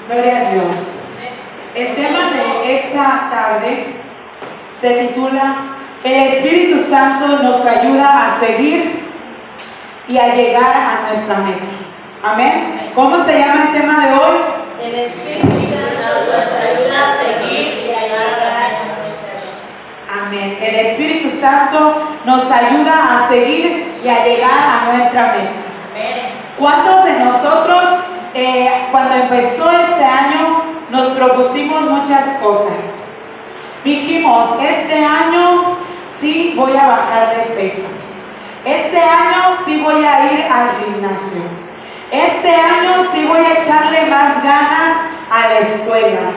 Gloria a Dios. El tema de esta tarde se titula El Espíritu Santo nos ayuda a seguir y a llegar a nuestra meta. Amén. ¿Cómo se llama el tema de hoy? El Espíritu Santo nos ayuda a seguir y a llegar a nuestra meta. Amén. El Espíritu Santo nos ayuda a seguir y a llegar a nuestra meta. Amén. ¿Cuántos de nosotros, cuando empezó este año, nos propusimos muchas cosas? Dijimos, este año sí voy a bajar de peso. Este año sí voy a ir al gimnasio. Este año sí voy a echarle más ganas a la escuela.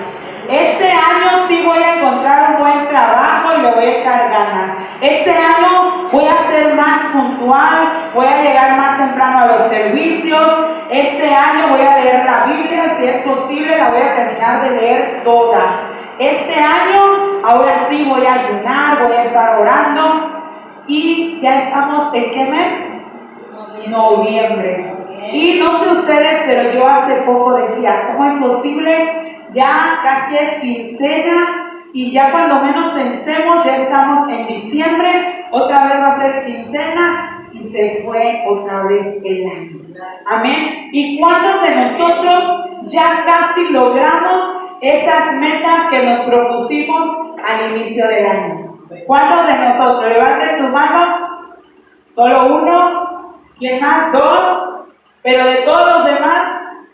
Este año sí voy a encontrar un buen trabajo y le voy a echar ganas. Este año voy a ser más puntual, voy a llegar más temprano a los servicios. Este año voy a leer la Biblia, si es posible la voy a terminar de leer toda. Este año, ahora sí voy a ayunar, voy a estar orando. Y ya estamos ¿en qué mes? Noviembre. Y no sé ustedes, pero yo hace poco decía, ¿cómo es posible? Ya casi es quincena y ya cuando menos pensemos ya estamos en diciembre, otra vez va a ser quincena y se fue otra vez el año. Amén. ¿Y cuántos de nosotros ya casi logramos esas metas que nos propusimos al inicio del año? ¿Cuántos de nosotros? Levanten su mano. Solo uno. ¿Quién más? Dos. Pero de todos los demás,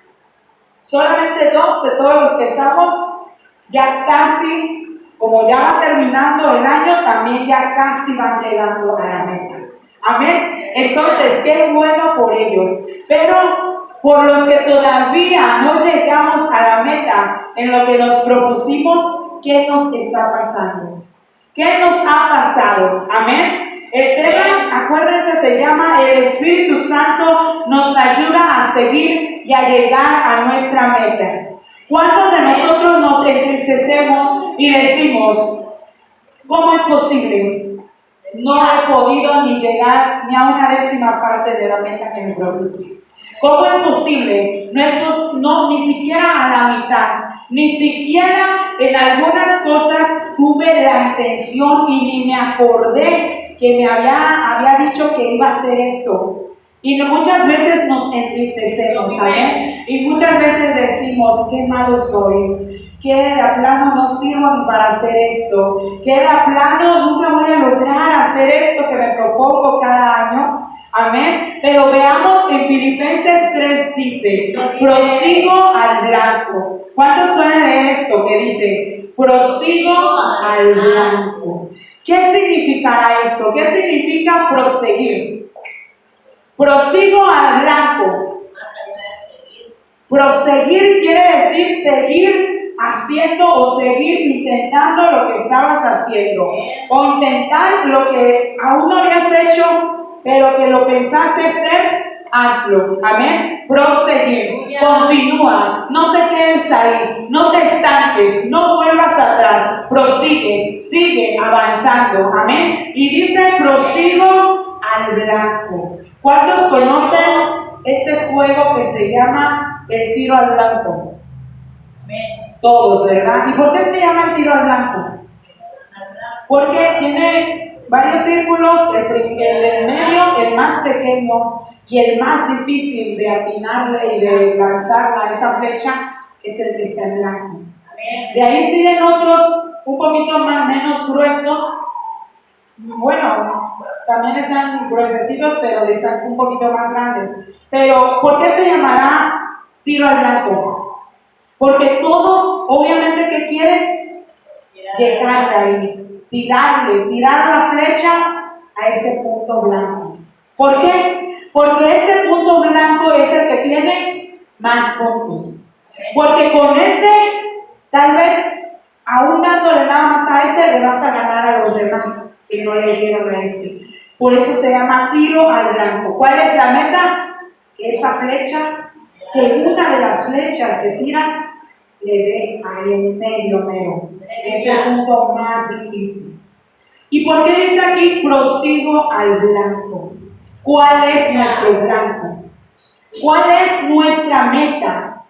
solamente dos de todos los que estamos, ya casi, como ya va terminando el año, también ya casi van llegando a la meta. Amén. Entonces, qué bueno por ellos. Pero por los que todavía no llegamos a la meta en lo que nos propusimos, ¿qué nos está pasando? ¿Qué nos ha pasado? Amén. El tema, acuérdense, se llama El Espíritu Santo nos ayuda a seguir y a llegar a nuestra meta. ¿Cuántos de nosotros nos entristecemos y decimos, ¿cómo es posible? No he podido ni llegar ni a una décima parte de la meta que me propuse. ¿Cómo es posible? No, ni siquiera a la mitad, ni siquiera en algunas cosas tuve la intención y ni me acordé que me había dicho que iba a hacer esto. Y muchas veces nos entristecemos, ¿saben? Y muchas veces decimos, qué malo soy, que de plano no sirvo ni para hacer esto, que de plano nunca voy a lograr hacer esto que me propongo cada año. Amén. Pero veamos en Filipenses 3 dice, prosigo al blanco. ¿Cuántos pueden leer esto que dice, prosigo al blanco? ¿Qué significará esto? ¿Qué significa proseguir? Prosigo al blanco. Proseguir quiere decir seguir haciendo o seguir intentando lo que estabas haciendo. O intentar lo que aún no habías hecho, pero que lo pensaste hacer, hazlo. Amén. Proseguir. Continúa. No te quedes ahí. No te estanques. No vuelvas atrás. Prosigue. Sigue avanzando. Amén. Y dice, prosigo al blanco. ¿Cuántos conocen ese juego que se llama el tiro al blanco? Amén. Todos, ¿verdad? ¿Y por qué se llama el tiro al blanco? Porque tiene varios círculos, el del medio, el más pequeño y el más difícil de atinarle y de lanzarla a esa flecha es el que está en blanco. De ahí siguen otros un poquito menos gruesos. Bueno, también están gruesecitos, pero están un poquito más grandes. Pero, ¿por qué se llamará tiro al blanco? Porque todos, obviamente, ¿qué quieren? Llegar ahí. Tirar la flecha a ese punto blanco. ¿Por qué? Porque ese punto blanco es el que tiene más puntos. Porque con ese, tal vez, aún dándole nada más a ese, le vas a ganar a los demás que no le dieron a ese. Por eso se llama tiro al blanco. ¿Cuál es la meta? Que esa flecha, que una de las flechas que tiras, le dé ahí en medio. Es el punto más difícil. ¿Y por qué dice aquí prosigo al blanco? ¿Cuál es nuestro blanco? ¿Cuál es nuestra meta?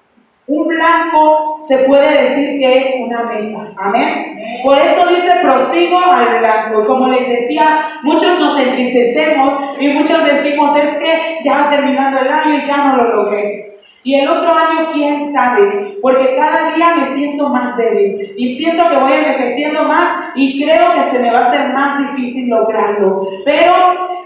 Un blanco se puede decir que es una meta. Amén. Por eso dice prosigo al blanco. Como les decía, muchos nos entristecemos y muchos decimos es que ya terminando el año y ya no lo logré. Y el otro año, quién sabe, porque cada día me siento más débil y siento que voy envejeciendo más y creo que se me va a hacer más difícil lograrlo. Pero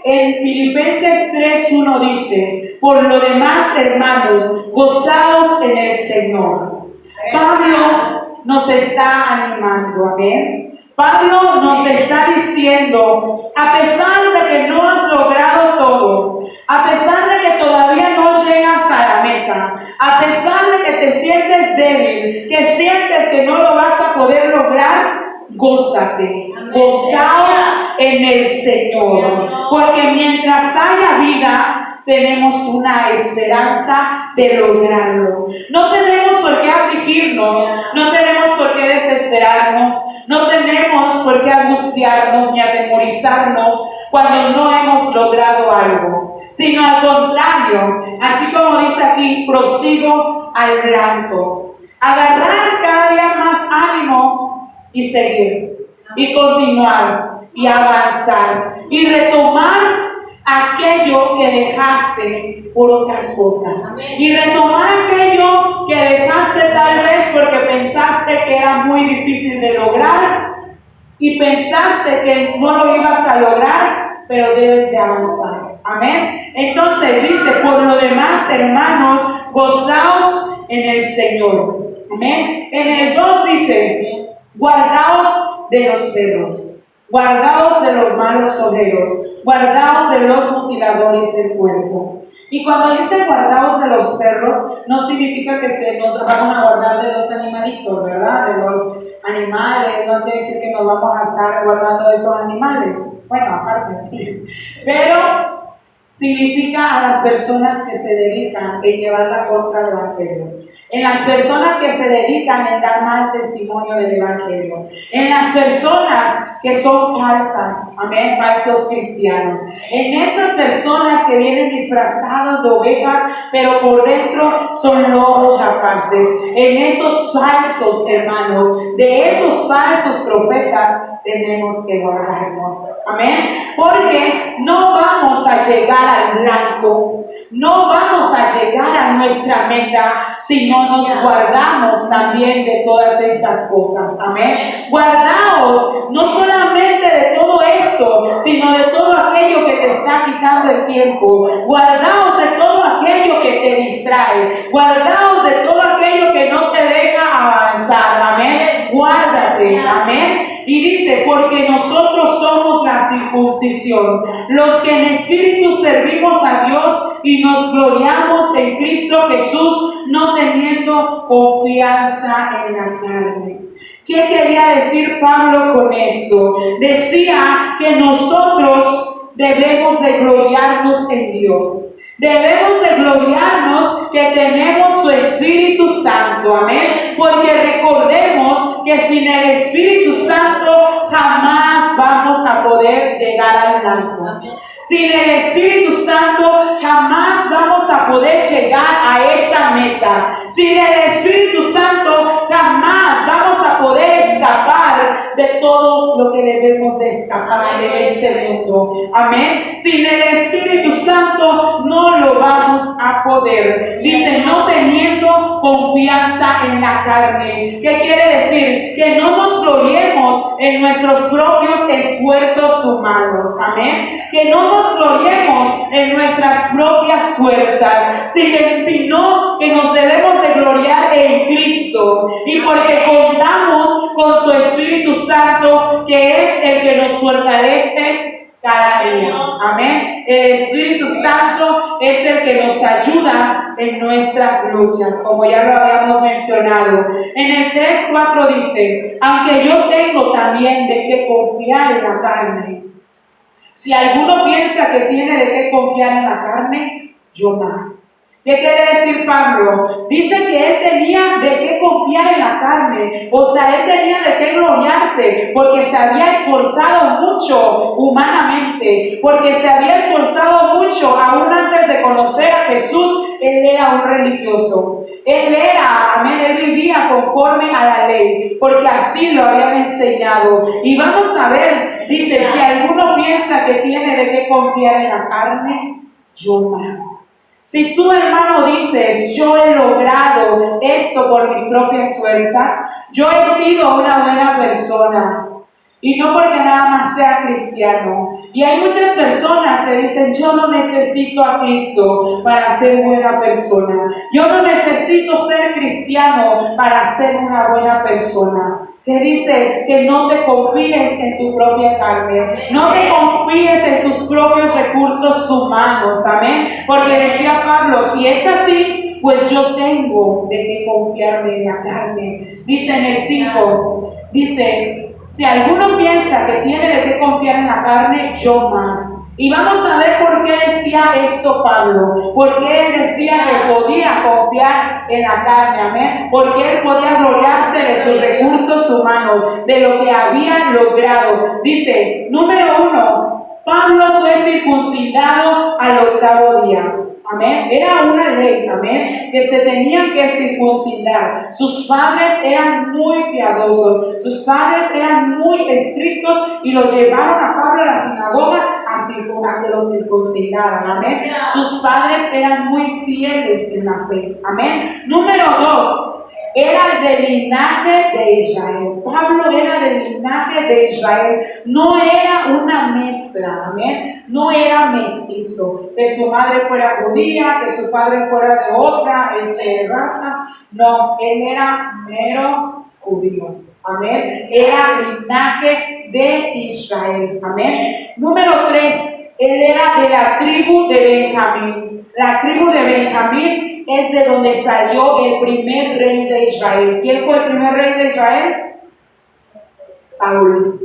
en Filipenses 3:1 dice, por lo demás, hermanos, gozaos en el Señor. Pablo nos está animando, amén. Pablo nos está diciendo, a pesar de que no has logrado todo, a pesar de que todavía no llegas a la meta, a pesar de que te sientes débil, que sientes que no lo vas a poder lograr, gózate, gozaos en el Señor, porque mientras haya vida, tenemos una esperanza de lograrlo. No tenemos por qué afligirnos, no tenemos por qué desesperarnos, no tenemos por qué angustiarnos ni atemorizarnos cuando no hemos logrado algo, sino al contrario, así como dice aquí, prosigo al blanco. Agarrar cada día más ánimo y seguir, y continuar, y avanzar, y retomar aquello que dejaste por otras cosas. Amén. Y retomar aquello que dejaste tal vez porque pensaste que era muy difícil de lograr y pensaste que no lo ibas a lograr, pero debes de avanzar. Amén. Entonces dice, por lo demás, hermanos, gozaos en el Señor. Amén. En el 2 dice, guardaos de los perros. Guardaos de los malos obreros, guardaos de los mutiladores del cuerpo. Y cuando dice guardaos de los perros, no significa que nos vamos a guardar de los animalitos, ¿verdad? De los animales, no quiere decir que nos vamos a estar guardando de esos animales. Bueno, aparte. Pero significa a las personas que se dedican en llevar la contra del Evangelio. En las personas que se dedican en dar mal testimonio del Evangelio. En las personas que son falsas, amén, falsos cristianos. En esas personas que vienen disfrazadas de ovejas, pero por dentro son lobos rapaces. En esos falsos hermanos, de esos falsos profetas, tenemos que guardarnos. Amén. Porque no vamos a llegar al blanco. No vamos a llegar a nuestra meta si no nos guardamos también de todas estas cosas. Amén. Guardaos no solamente de todo esto, sino de todo aquello que te está quitando el tiempo. Guardaos de todo aquello que te distrae. Guardaos de todo aquello que no te deja avanzar. Amén. Guárdate. Amén. Y dice, porque nosotros somos la circuncisión, los que en espíritu servimos a Dios y nos gloriamos en Cristo Jesús, no teniendo confianza en la carne. ¿Qué quería decir Pablo con esto? Decía que nosotros debemos de gloriarnos en Dios. Debemos de gloriarnos que tenemos su Espíritu Santo, amén, porque recordemos que sin el Espíritu Santo jamás vamos a poder llegar al blanco. Sin el Espíritu Santo jamás vamos a poder llegar a esa meta. Sin el Espíritu Santo jamás vamos a poder escapar de todo lo que debemos de escapar de este mundo. Amén. Sin el Espíritu Santo no lo vamos a poder. Dice, no teniendo confianza en la carne. ¿Qué quiere decir? Que no nos gloriemos en nuestros propios esfuerzos humanos. Amén. Que no nos gloriemos en nuestras propias fuerzas, sino que nos debemos de gloriar en Cristo. Y porque contamos con su Espíritu Santo, que es el que nos fortalece cada día. Amén. El Espíritu Santo es el que nos ayuda en nuestras luchas, como ya lo habíamos mencionado. En el 3:4 dice, aunque yo tengo también de qué confiar en la carne. Si alguno piensa que tiene de qué confiar en la carne, yo más. ¿Qué quiere decir Pablo? Dice que él tenía de qué confiar en la carne. O sea, él tenía de qué gloriarse, porque se había esforzado mucho humanamente, porque se había esforzado mucho aún antes de conocer a Jesús. él era un religioso. Él era, amén, él vivía conforme a la ley, porque así lo habían enseñado. Y vamos a ver, dice, si alguno piensa que tiene de qué confiar en la carne, yo más. Si tú, hermano, dices, yo he logrado esto por mis propias fuerzas, yo he sido una buena persona, y no porque nada más sea cristiano. Y hay muchas personas que dicen, yo no necesito a Cristo para ser buena persona. Yo no necesito ser cristiano para ser una buena persona. Que dice que no te confíes en tu propia carne, no te confíes en tus propios recursos humanos, amén. Porque decía Pablo, si es así, pues yo tengo de qué confiarme en la carne. Dice en el 5, dice, si alguno piensa que tiene de qué confiar en la carne, yo más. Y vamos a ver por qué decía esto Pablo. Porque él decía que podía confiar en la carne, amén. Porque él podía gloriarse de sus recursos humanos, de lo que había logrado. Dice, número 1, Pablo fue circuncidado al 8º día. Amén. Era una ley, amén, que se tenían que circuncidar. Sus padres eran muy piadosos, sus padres eran muy estrictos y lo llevaron a Pablo a la sinagoga a que lo circuncidaran, amén. Sus padres eran muy fieles en la fe, amén. Número 2. Era del linaje de Israel. Pablo era del linaje de Israel. No era una mezcla, amén. No era mestizo. Que su madre fuera judía, que su padre fuera de otra raza. No, él era mero judío. Amén. Era linaje de Israel. Amén. Número 3. Él era de la tribu de Benjamín. La tribu de Benjamín es de donde salió el primer rey de Israel. ¿Quién fue el primer rey de Israel? Saúl.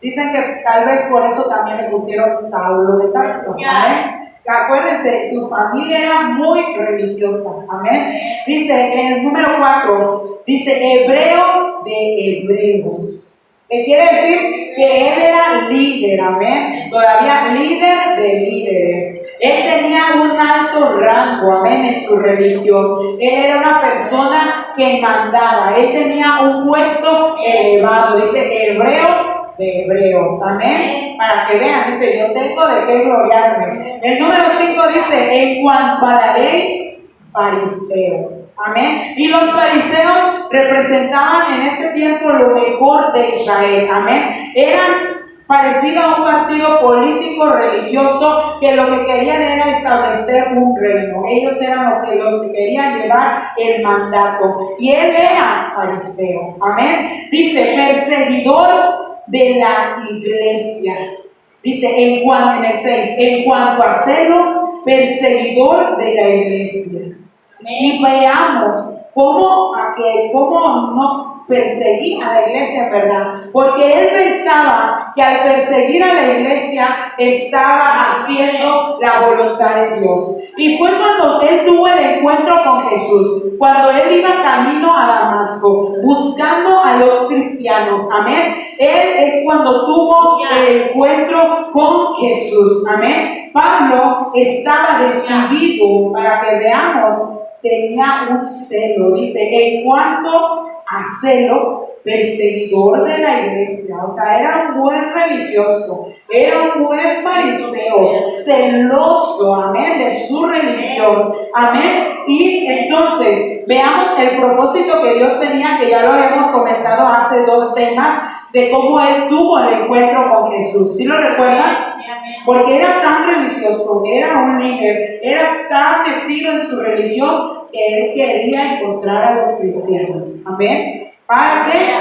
Dicen que tal vez por eso también le pusieron Saulo de Tarso. Amén. Acuérdense, su familia era muy religiosa. Amén. Dice en el número 4, dice hebreo de hebreos. ¿Qué quiere decir? Que él era líder, amén. Todavía líder de líderes. Él tenía un alto rango, amén, en su religión. Él era una persona que mandaba. Él tenía un puesto elevado. Dice hebreo de hebreos, amén. Para que vean, dice, yo tengo de qué gloriarme. El número 5 dice, en cuanto a la ley, fariseo. Amén. Y los fariseos representaban en ese tiempo lo mejor de Israel. Amén. Eran parecidos a un partido político religioso que lo que querían era establecer un reino. Ellos eran los que querían llevar el mandato. Y él era fariseo. Amén. Dice, perseguidor de la iglesia. Dice, en el 6, en cuanto a celo, perseguidor de la iglesia. Y veamos cómo no perseguía a la iglesia, ¿verdad? Porque él pensaba que al perseguir a la iglesia estaba haciendo la voluntad de Dios. Y fue cuando él tuvo el encuentro con Jesús, cuando él iba camino a Damasco, buscando a los cristianos, amén. Él es cuando tuvo el encuentro con Jesús, amén. Pablo estaba decidido, para que veamos, tenía un celo, dice, en cuanto a celo, perseguidor de la iglesia, o sea, era un buen religioso, era un buen fariseo, celoso, amén, de su religión, amén. Y entonces, veamos el propósito que Dios tenía, que ya lo habíamos comentado hace 2 temas, de cómo él tuvo el encuentro con Jesús. ¿Sí lo recuerdan? Porque era tan religioso, era un líder, era tan metido en su religión que él quería encontrar a los cristianos. Amén. ¿Para qué?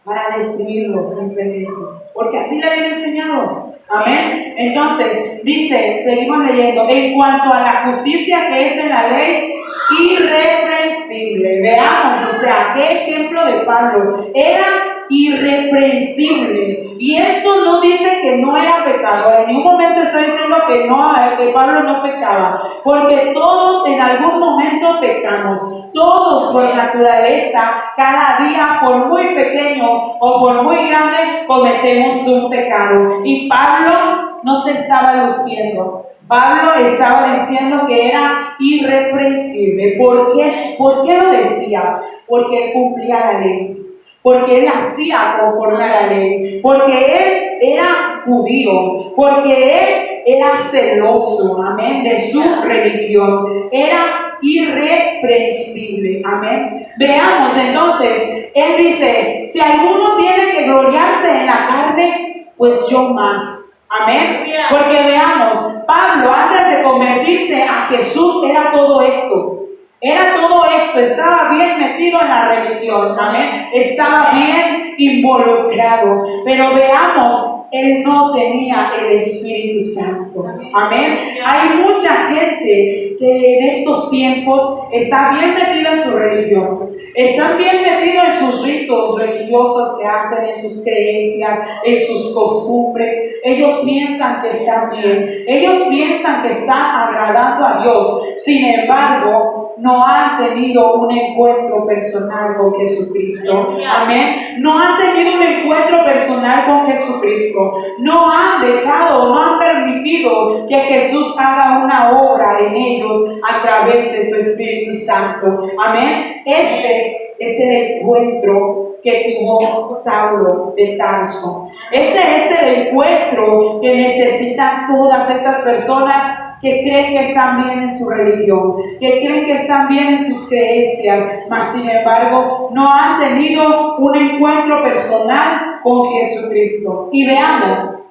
Para destruirlos simplemente. Porque así le habían enseñado. Amén. Entonces, dice, seguimos leyendo, en cuanto a la justicia que es en la ley, irreprensible. Veamos, o sea, qué ejemplo de Pablo. Era irreprensible. Y esto no dice que no era pecador. En ningún momento está diciendo que no, que Pablo no pecaba. Porque todos en algún momento pecamos. Todos por naturaleza, cada día, por muy pequeño o por muy grande, cometemos un pecado. Y Pablo no se estaba luciendo. Pablo estaba diciendo que era irreprensible. ¿Por qué lo decía? Porque él cumplía la ley. Porque él hacía conforme a la ley. Porque él era judío. Porque él era celoso, amén, de su religión. Era irreprensible, amén. Veamos entonces, él dice, si alguno tiene que gloriarse en la carne, pues yo más. Amén. Porque veamos, Pablo antes de convertirse a Jesús era todo esto. Era todo esto, estaba bien metido en la religión, amén. Estaba bien involucrado. Pero veamos, él no tenía el Espíritu Santo. Amén. Hay mucha gente que en estos tiempos está bien metida en su religión. Están bien metidos en sus ritos religiosos que hacen, en sus creencias, en sus costumbres. Ellos piensan que están bien. Ellos piensan que están agradando a Dios. Sin embargo, no han tenido un encuentro personal con Jesucristo. Amén. No han tenido un encuentro personal con Jesucristo. No han dejado, no han permitido que Jesús haga una obra en ellos a través de su Espíritu Santo. Amén. Ese es el encuentro que tuvo Saulo de Tarso. Ese es el encuentro que necesitan todas estas personas que creen que están bien en su religión, que creen que están bien en sus creencias, mas sin embargo no han tenido un encuentro personal con Jesucristo. Y veamos,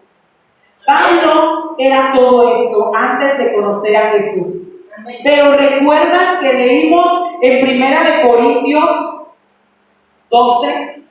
Pablo era todo esto antes de conocer a Jesús. Pero recuerdan que leímos en 1 Corintios 12,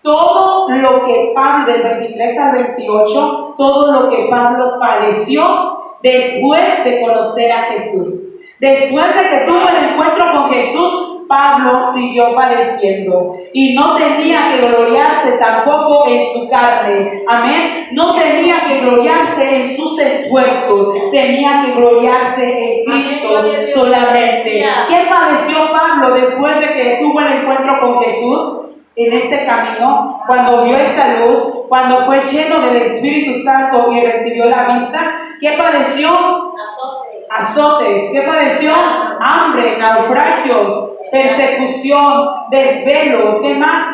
todo lo que Pablo, del 23 al 28, todo lo que Pablo padeció después de conocer a Jesús. Después de que tuvo el encuentro con Jesús, Pablo siguió padeciendo y no tenía que gloriarse tampoco en su carne. Amén. No tenía que gloriarse en sus esfuerzos, tenía que gloriarse en Cristo solamente. ¿Qué padeció Pablo después de que tuvo el encuentro con Jesús? En ese camino, cuando vio esa luz, cuando fue lleno del Espíritu Santo y recibió la vista, ¿qué padeció? Azotes. ¿Qué padeció? Hambre, naufragios, persecución, desvelos. ¿Qué más?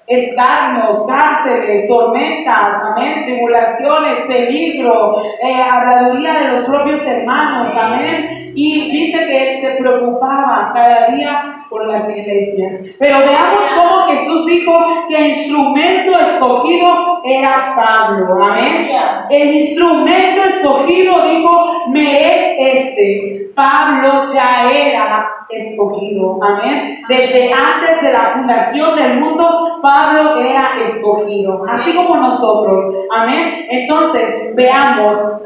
Escarnios, cárceles, tormentas, amén, tribulaciones, peligro, habladuría de los propios hermanos, amén. Y dice que él se preocupaba cada día por las iglesias. Pero veamos cómo Jesús dijo que el instrumento escogido era Pablo, amén. El instrumento escogido, dijo, me es este. Pablo ya era escogido, amén. Desde antes de la fundación del mundo, Pablo era escogido, así como nosotros, amén. Entonces, veamos,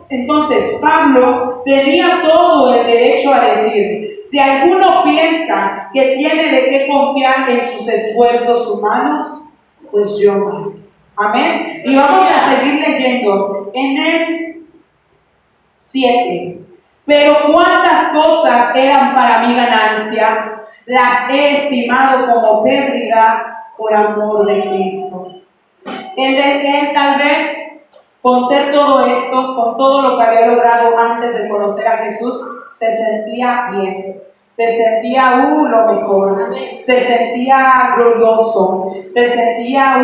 entonces Pablo tenía todo el derecho a decir, si alguno piensa que tiene de qué confiar en sus esfuerzos humanos, pues yo más, amén. Y vamos a seguir leyendo en el 7. Pero cuántas cosas eran para mi ganancia, las he estimado como pérdida por amor de Cristo. Él tal vez, con ser todo esto, con todo lo que había logrado antes de conocer a Jesús, se sentía bien. Se sentía lo mejor, se sentía glorioso, se sentía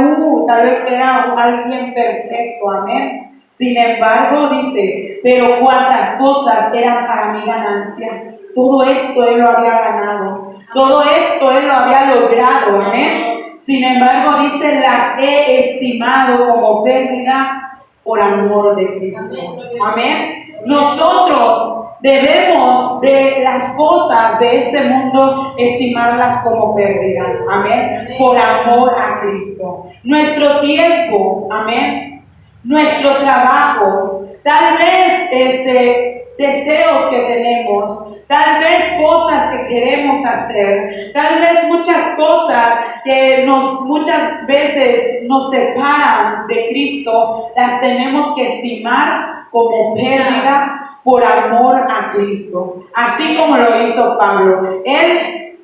tal vez que era alguien perfecto, amén. Sin embargo, dice, pero cuántas cosas eran para mi ganancia. Todo esto él lo había ganado, todo esto él lo había logrado, amén. Sin embargo, dice, las he estimado como pérdida por amor de Cristo, amén. Nosotros debemos de las cosas de este mundo estimarlas como pérdida, amén, por amor a Cristo. Nuestro tiempo, amén, nuestro trabajo, tal vez deseos que tenemos, tal vez cosas que queremos hacer, tal vez muchas cosas que muchas veces nos separan de Cristo, las tenemos que estimar como pérdida por amor a Cristo, así como lo hizo Pablo. Él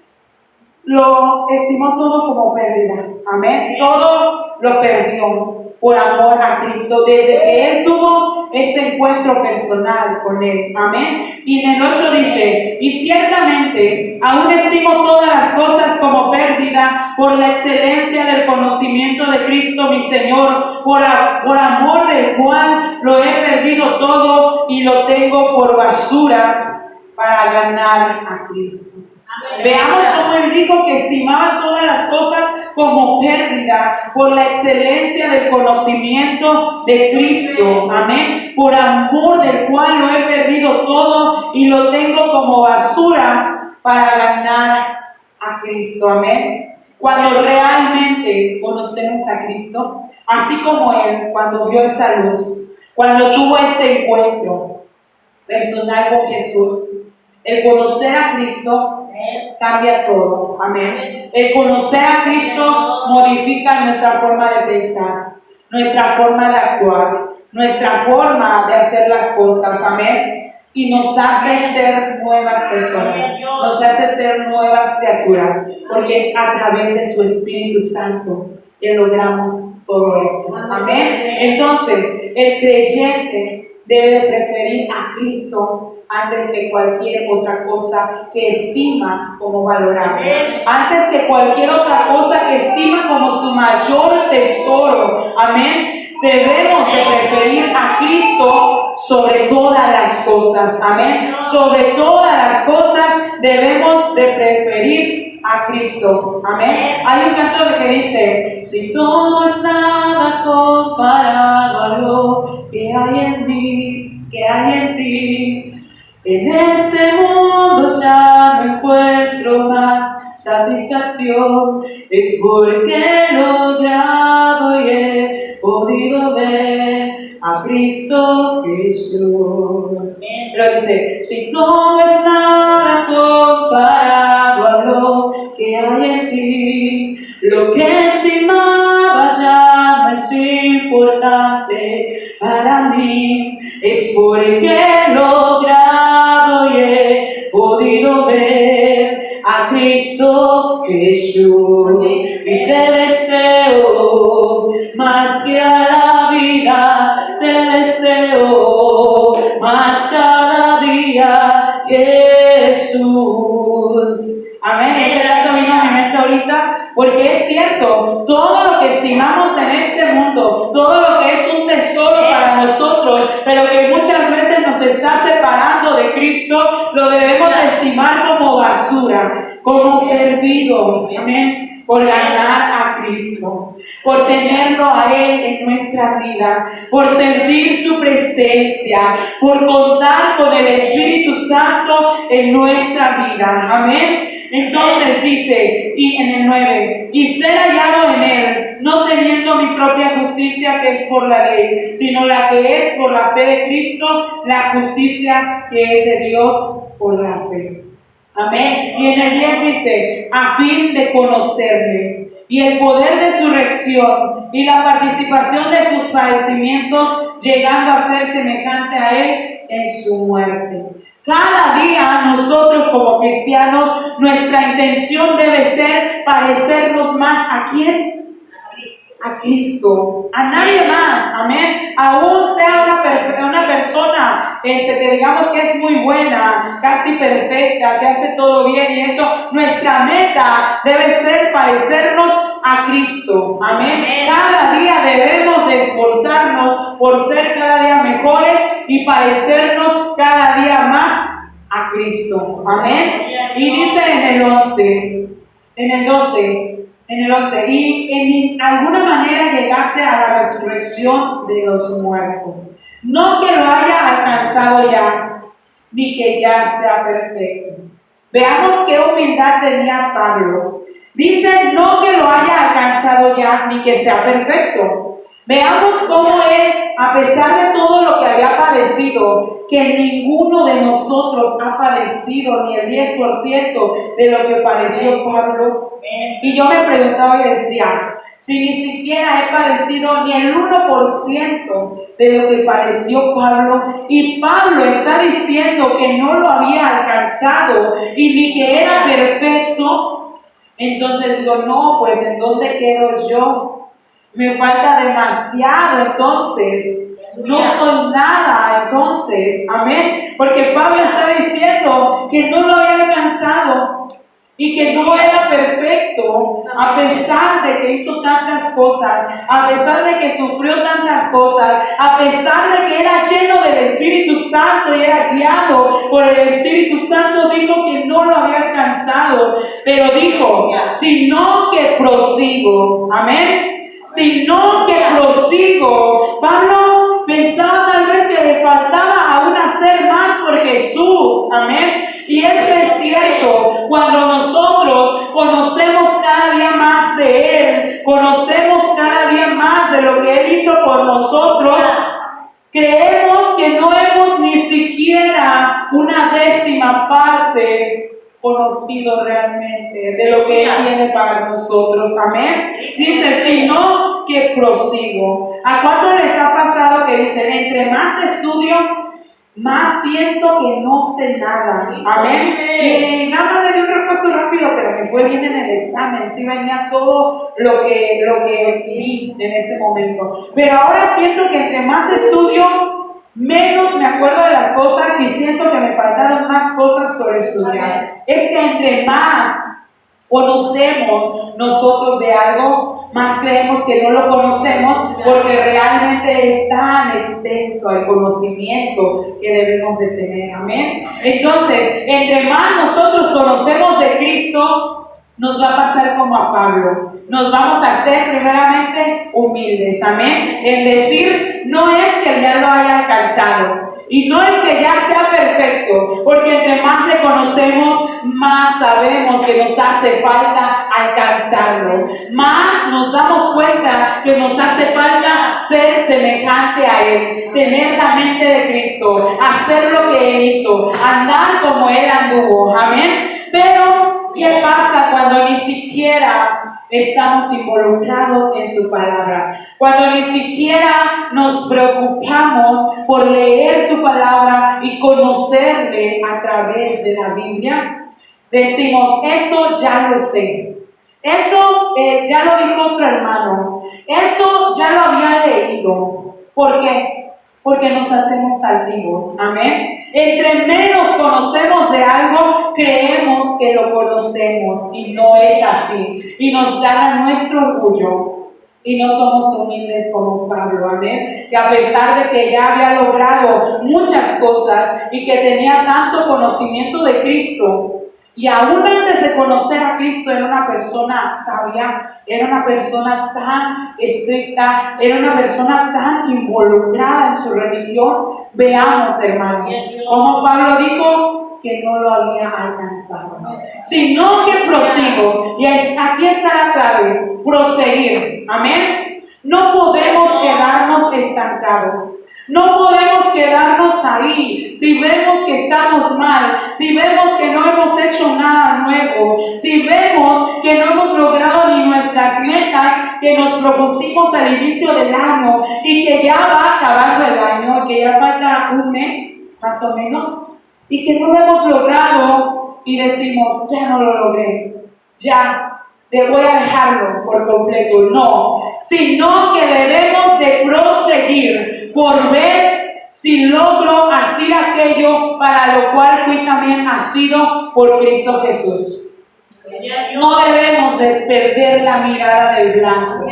lo estimó todo como pérdida, amén, todo lo perdió. por amor a Cristo, desde que Él tuvo ese encuentro personal con Él. Amén. Y en el 8 dice, y ciertamente aún estimo todas las cosas como pérdida por la excelencia del conocimiento de Cristo mi Señor, por amor del cual lo he perdido todo y lo tengo por basura para ganar a Cristo. Veamos cómo Él dijo que estimaba todas las cosas como pérdida por la excelencia del conocimiento de Cristo. Amén. Por amor del cual lo he perdido todo y lo tengo como basura para ganar a Cristo. Amén. Cuando realmente conocemos a Cristo, así como Él, cuando vio esa luz, cuando tuvo ese encuentro personal con Jesús, el conocer a Cristo cambia todo. Amén. El conocer a Cristo modifica nuestra forma de pensar, nuestra forma de actuar, nuestra forma de hacer las cosas. Amén. Y nos hace ser nuevas personas, nos hace ser nuevas criaturas, porque es a través de su Espíritu Santo que logramos todo esto. Amén. Entonces, el creyente debe preferir a Cristo antes que cualquier otra cosa que estima como valorable, antes que cualquier otra cosa que estima como su mayor tesoro. Amén. Debemos de preferir a Cristo sobre todas las cosas. Amén. Sobre todas las cosas debemos de preferir a Cristo. Amén. Hay un canto que dice, si todo es nada comparado a lo que hay en mí, que hay en ti, en este mundo ya no encuentro más satisfacción, es porque he logrado y he podido ver a Cristo Jesús. Pero dice, si no es nada comparado a lo que hay en ti, lo que estimaba ya no es importante para mí, es porque he logrado y he podido ver a Cristo Jesús. Y te deseo más que a la vida, te deseo más cada día, Jesús. Amén. Ese dato vino a mi mente ahorita, porque es cierto, todo lo que estimamos en este mundo, todo lo que es un tesoro para nosotros, pero que muchas veces nos está separando de Cristo, lo debemos estimar como basura, como perdido. Amén. Por ganar a Cristo, por tenerlo a Él en nuestra vida, por sentir su presencia, por contar con el Espíritu Santo en nuestra vida. Amén. Entonces dice, y en el 9, y ser hallado en Él, no teniendo mi propia justicia que es por la ley, sino la que es por la fe de Cristo, la justicia que es de Dios por la fe. Amén. Y en el 10 dice, a fin de conocerle y el poder de su resurrección y la participación de sus padecimientos, llegando a ser semejante a Él en su muerte. Cada día nosotros como cristianos, nuestra intención debe ser parecernos más ¿a quién? A Cristo, a nadie más. Amén. Aún sea una persona que digamos que es muy buena, casi perfecta, que hace todo bien y eso, nuestra meta debe ser parecernos a Cristo. Amén. Cada día debemos de esforzarnos por ser cada día mejores y parecernos cada día más a Cristo. Amén. Y dice en el 11, en el 12, y en alguna manera llegase a la resurrección de los muertos. No que lo haya alcanzado ya, ni que ya sea perfecto. Veamos qué humildad tenía Pablo. Dice, no que lo haya alcanzado ya, ni que sea perfecto. Veamos cómo él, a pesar de todo lo que había padecido, que ninguno de nosotros ha padecido ni el 10% de lo que padeció Pablo. Y yo me preguntaba y decía, si ni siquiera he padecido ni el 1% de lo que padeció Pablo, y Pablo está diciendo que no lo había alcanzado y ni que era perfecto, entonces digo, no, pues ¿en dónde quedo yo? me falta demasiado, entonces no soy nada, entonces, amén, porque Pablo está diciendo que no lo había alcanzado y que no era perfecto, a pesar de que hizo tantas cosas, a pesar de que sufrió tantas cosas, a pesar de que era lleno del Espíritu Santo y era guiado por el Espíritu Santo, dijo que no lo había alcanzado, pero dijo, sino que prosigo, amén, sino que prosigo. Pablo pensaba tal vez que le faltaba aún hacer más por Jesús, amén. Y esto es cierto, cuando nosotros conocemos cada día más de Él, conocemos cada día más de lo que Él hizo por nosotros, creemos que no hemos ni siquiera una décima parte conocido realmente de lo que Él tiene para nosotros, amén. Dice, sino que prosigo. ¿A cuánto les ha pasado que dicen, entre más estudio, más siento que no sé nada? Amén. Y nada más le di un repaso rápido, pero me fue bien en el examen. Sí venía todo lo que vi en ese momento. Pero ahora siento que entre más estudio, menos me acuerdo de las cosas y siento que me faltaron más cosas por estudiar. Es que entre más conocemos nosotros de algo, más creemos que no lo conocemos, porque realmente es tan extenso el conocimiento que debemos de tener. Amén. Entonces, entre más nosotros conocemos de Cristo, nos va a pasar como a Pablo. Nos vamos a hacer primeramente humildes, amén. En decir, no es que ya lo haya alcanzado y no es que ya sea perfecto, porque entre más le conocemos, más sabemos que nos hace falta alcanzarlo. Más nos damos cuenta que nos hace falta ser semejante a Él, tener la mente de Cristo, hacer lo que Él hizo, andar como Él anduvo, amén. Pero, ¿qué pasa cuando ni siquiera estamos involucrados en su palabra? Cuando ni siquiera nos preocupamos por leer su palabra y conocerle a través de la Biblia. Decimos, eso ya lo sé. Eso ya lo dijo otro hermano. Eso ya lo había leído. ¿Por qué? Porque nos hacemos altivos. Amén. Entre menos conocemos de algo, creemos que lo conocemos y no es así. Y nos gana nuestro orgullo y no somos humildes como Pablo. Amén. Que a pesar de que ya había logrado muchas cosas y que tenía tanto conocimiento de Cristo, y aún antes de conocer a Cristo era una persona sabia, era una persona tan estricta, era una persona tan involucrada en su religión. Veamos, hermanos, como Pablo dijo que no lo había alcanzado, sino que prosigo. Y aquí está la clave, proseguir. Amén. No podemos quedarnos estancados. No podemos quedarnos ahí. Si vemos que estamos mal, si vemos que no hemos hecho nada nuevo, si vemos que no hemos logrado ni nuestras metas que nos propusimos al inicio del año y que ya va acabando el año, que ya falta un mes más o menos, y que no lo hemos logrado y decimos, ya no lo logré, ya voy a dejarlo por completo. No, sino que debemos de proseguir por ver si logro hacer aquello para lo cual fui también nacido por Cristo Jesús. No debemos de perder la mirada del blanco.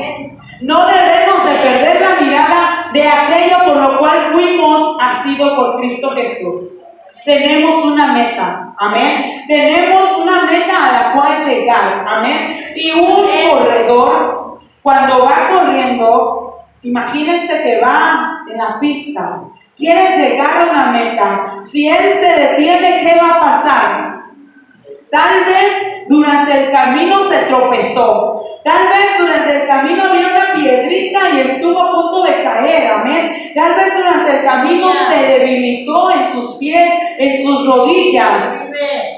No debemos de perder la mirada de aquello por lo cual fuimos nacidos por Cristo Jesús. Tenemos una meta, amén. Tenemos una meta a la cual llegar, amén. Y un corredor, cuando va corriendo, imagínense que va en la pista, quiere llegar a una meta. Si él se detiene, ¿qué va a pasar? Tal vez durante el camino se tropezó. Tal vez durante el camino había una piedrita y estuvo a punto de caer, amén. Tal vez durante el camino se debilitó en sus pies, en sus rodillas,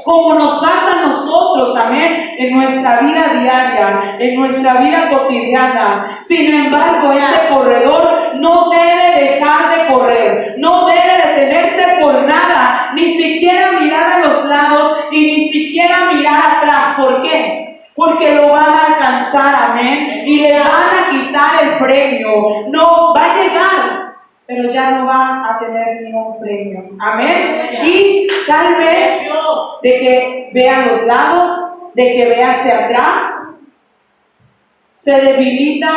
como nos pasa a nosotros, amén, en nuestra vida diaria, en nuestra vida cotidiana. Sin embargo, ese corredor no debe dejar de correr, no debe detenerse por nada, ni siquiera mirar a los lados y ni siquiera mirar atrás. ¿Por qué? porque lo van a alcanzar, amén, y le van a quitar el premio. No va a llegar, pero ya no va a tener ningún premio, amén. Y tal vez de que vea los lados, de que vea hacia atrás, se debilita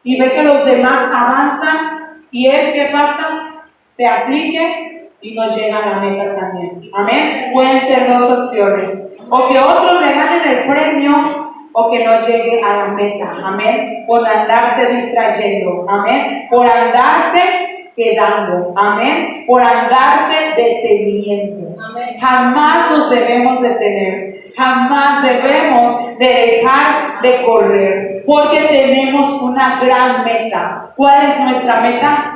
y ve que los demás avanzan y él, ¿qué pasa? Se aflige y no llega a la meta también, amén. Pueden ser dos opciones, o que otros le ganen el premio o que no llegue a la meta, amén, por andarse distrayendo, amén, por andarse quedando, amén, por andarse deteniendo. Amén. Jamás nos debemos detener, jamás debemos de dejar de correr, porque tenemos una gran meta. ¿Cuál es nuestra meta?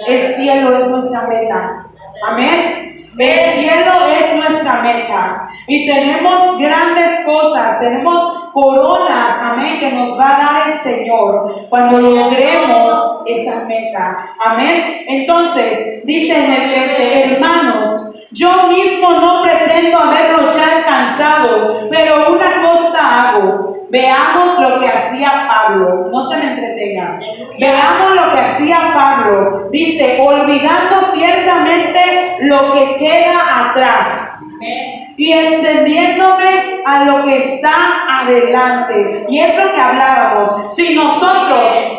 El cielo es nuestra meta, amén. El cielo es nuestra meta y tenemos grandes cosas, tenemos coronas, amén, que nos va a dar el Señor cuando logremos esa meta, amén. Entonces, dice en el 13, hermanos, yo mismo no pretendo haberlo ya alcanzado, pero una cosa hago. Veamos lo que hacía Pablo, no se me entretengan. Veamos lo que hacía Pablo. Dice, olvidando ciertamente lo que queda atrás y encendiéndome a lo que está adelante. Y es lo que hablábamos. Si nosotros,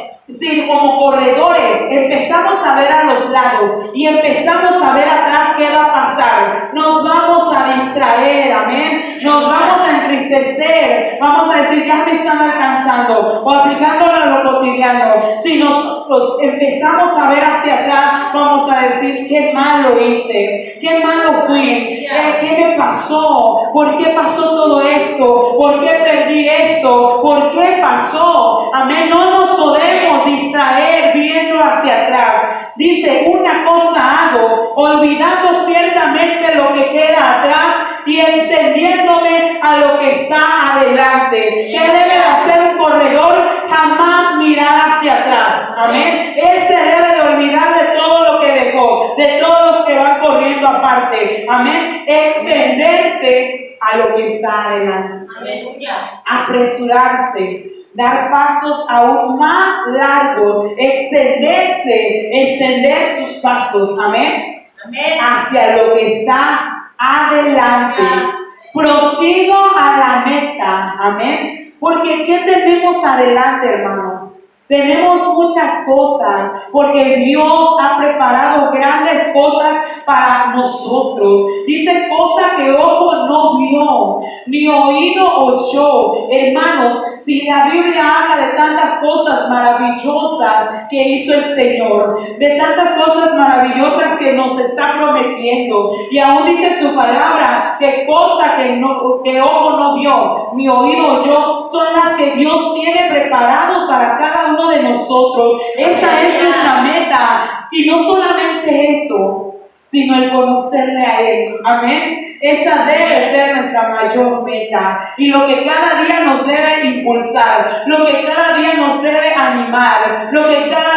como corredores, empezamos a ver a los lados y empezamos a ver atrás qué va a pasar, nos vamos a distraer, amén, nos vamos a entristecer, vamos a decir, ya me están alcanzando, o aplicándolo a lo cotidiano. Si nosotros empezamos a ver hacia atrás, vamos a decir, qué malo hice, qué malo fui, qué me pasó, por qué pasó todo esto, por qué perdí esto, por qué pasó, amén. No nos podemos distraer viendo hacia atrás. Dice, una cosa hago, olvidando ciertamente lo que queda atrás y extendiéndome a lo que está adelante. ¿Qué debe hacer un corredor? Jamás mirar hacia atrás, amén. Él se debe de olvidar de todo lo que dejó, de todos los que van corriendo aparte, amén. Extenderse a lo que está adelante. Apresurarse, dar pasos aún más largos, extender sus pasos, amén, hacia lo que está adelante. Prosigo a la meta, amén, porque ¿qué tenemos adelante, hermanos? Tenemos muchas cosas, porque Dios ha preparado grandes cosas para nosotros. Dice cosas que ojo no vio, ni oído oyó. Hermanos, si la Biblia habla de tantas cosas maravillosas que hizo el Señor, de tantas cosas maravillosas que nos está prometiendo, y aún dice su palabra que cosas que ojo no vio, ni oído oyó, son las que Dios tiene preparados para cada uno de nosotros. Esa es nuestra meta, y no solamente eso, sino el conocerle a Él, amén. Esa debe ser nuestra mayor meta, y lo que cada día nos debe impulsar, lo que cada día nos debe animar, lo que cada